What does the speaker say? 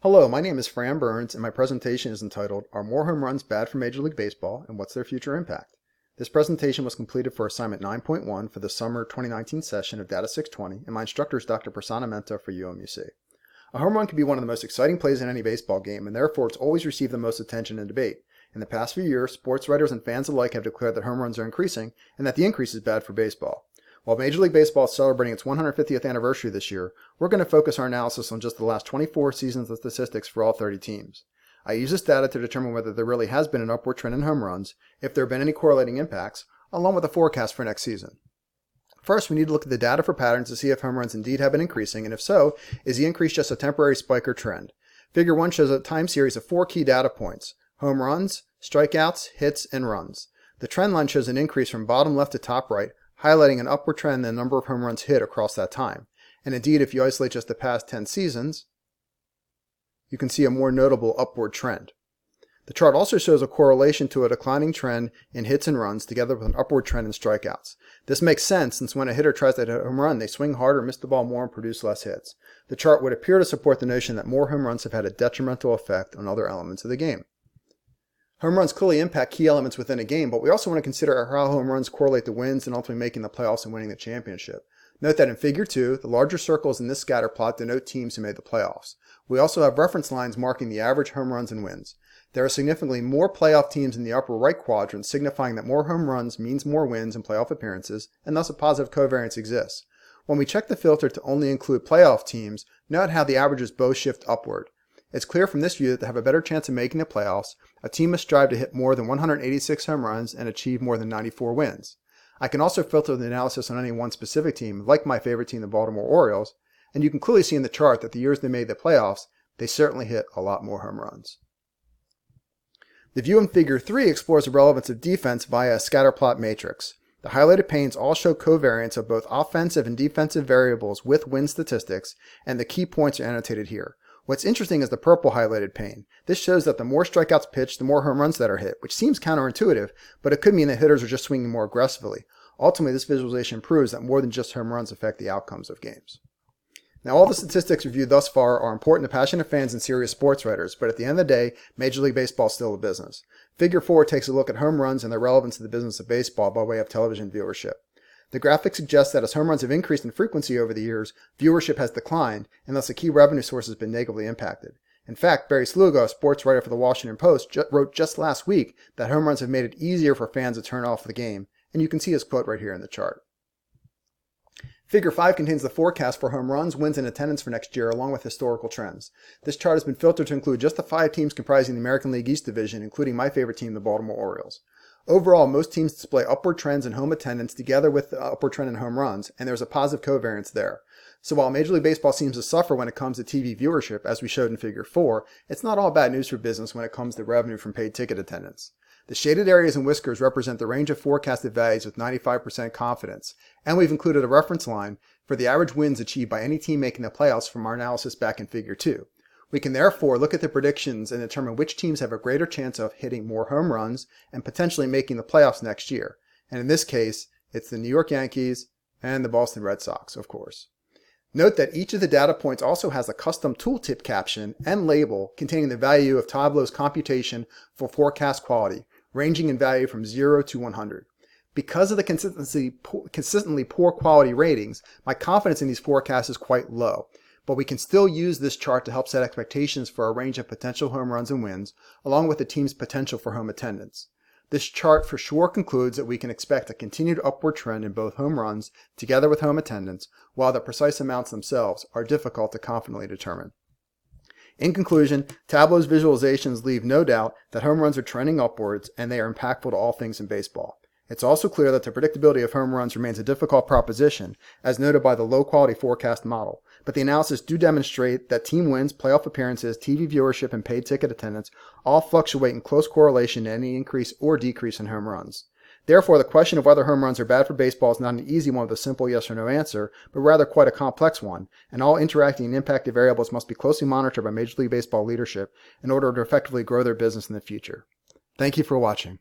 Hello, my name is Fran Burns, and my presentation is entitled, Are More Home Runs Bad for Major League Baseball, and What's Their Future Impact? This presentation was completed for assignment 9.1 for the summer 2019 session of Data 620, and my instructor is Dr. Prasanna Menta for UMUC. A home run can be one of the most exciting plays in any baseball game, and therefore it's always received the most attention and debate. In the past few years, sports writers and fans alike have declared that home runs are increasing, and that the increase is bad for baseball. While Major League Baseball is celebrating its 150th anniversary this year, we're going to focus our analysis on just the last 24 seasons of statistics for all 30 teams. I use this data to determine whether there really has been an upward trend in home runs, if there have been any correlating impacts, along with a forecast for next season. First, we need to look at the data for patterns to see if home runs indeed have been increasing, and if so, is the increase just a temporary spike or trend? Figure 1 shows a time series of 4 key data points: home runs, strikeouts, hits, and runs. The trend line shows an increase from bottom left to top right, highlighting an upward trend in the number of home runs hit across that time. And indeed, if you isolate just the past 10 seasons, you can see a more notable upward trend. The chart also shows a correlation to a declining trend in hits and runs together with an upward trend in strikeouts. This makes sense since when a hitter tries to hit a home run, they swing harder, miss the ball more, and produce less hits. The chart would appear to support the notion that more home runs have had a detrimental effect on other elements of the game. Home runs clearly impact key elements within a game, but we also want to consider how home runs correlate to wins and ultimately making the playoffs and winning the championship. Note that in Figure 2, the larger circles in this scatter plot denote teams who made the playoffs. We also have reference lines marking the average home runs and wins. There are significantly more playoff teams in the upper right quadrant, signifying that more home runs means more wins and playoff appearances, and thus a positive covariance exists. When we check the filter to only include playoff teams, note how the averages both shift upward. It's clear from this view that to have a better chance of making the playoffs, a team must strive to hit more than 186 home runs and achieve more than 94 wins. I can also filter the analysis on any one specific team, like my favorite team, the Baltimore Orioles, and you can clearly see in the chart that the years they made the playoffs, they certainly hit a lot more home runs. The view in Figure 3 explores the relevance of defense via a scatterplot matrix. The highlighted panes all show covariance of both offensive and defensive variables with win statistics, and the key points are annotated here. What's interesting is the purple highlighted pane. This shows that the more strikeouts pitched, the more home runs that are hit, which seems counterintuitive, but it could mean that hitters are just swinging more aggressively. Ultimately, this visualization proves that more than just home runs affect the outcomes of games. Now, all the statistics reviewed thus far are important to passionate fans and serious sports writers, but at the end of the day, Major League Baseball is still a business. Figure 4 takes a look at home runs and their relevance to the business of baseball by way of television viewership. The graphic suggests that as home runs have increased in frequency over the years, viewership has declined, and thus a key revenue source has been negatively impacted. In fact, Barry Sluga, a sports writer for the Washington Post, wrote just last week that home runs have made it easier for fans to turn off the game, and you can see his quote right here in the chart. Figure 5 contains the forecast for home runs, wins, and attendance for next year, along with historical trends. This chart has been filtered to include just the 5 teams comprising the American League East Division, including my favorite team, the Baltimore Orioles. Overall, most teams display upward trends in home attendance together with the upward trend in home runs, and there's a positive covariance there. So while Major League Baseball seems to suffer when it comes to TV viewership, as we showed in Figure 4, it's not all bad news for business when it comes to revenue from paid ticket attendance. The shaded areas and whiskers represent the range of forecasted values with 95% confidence, and we've included a reference line for the average wins achieved by any team making the playoffs from our analysis back in Figure 2. We can therefore look at the predictions and determine which teams have a greater chance of hitting more home runs and potentially making the playoffs next year. And in this case, it's the New York Yankees and the Boston Red Sox, of course. Note that each of the data points also has a custom tooltip caption and label containing the value of Tableau's computation for forecast quality, ranging in value from 0 to 100. Because of the consistently poor quality ratings, my confidence in these forecasts is quite low. But we can still use this chart to help set expectations for a range of potential home runs and wins, along with the team's potential for home attendance. This chart for sure concludes that we can expect a continued upward trend in both home runs together with home attendance, while the precise amounts themselves are difficult to confidently determine. In conclusion, Tableau's visualizations leave no doubt that home runs are trending upwards and they are impactful to all things in baseball. It's also clear that the predictability of home runs remains a difficult proposition, as noted by the low-quality forecast model, but the analysis do demonstrate that team wins, playoff appearances, TV viewership, and paid ticket attendance all fluctuate in close correlation to any increase or decrease in home runs. Therefore, the question of whether home runs are bad for baseball is not an easy one with a simple yes or no answer, but rather quite a complex one, and all interacting and impacted variables must be closely monitored by Major League Baseball leadership in order to effectively grow their business in the future. Thank you for watching.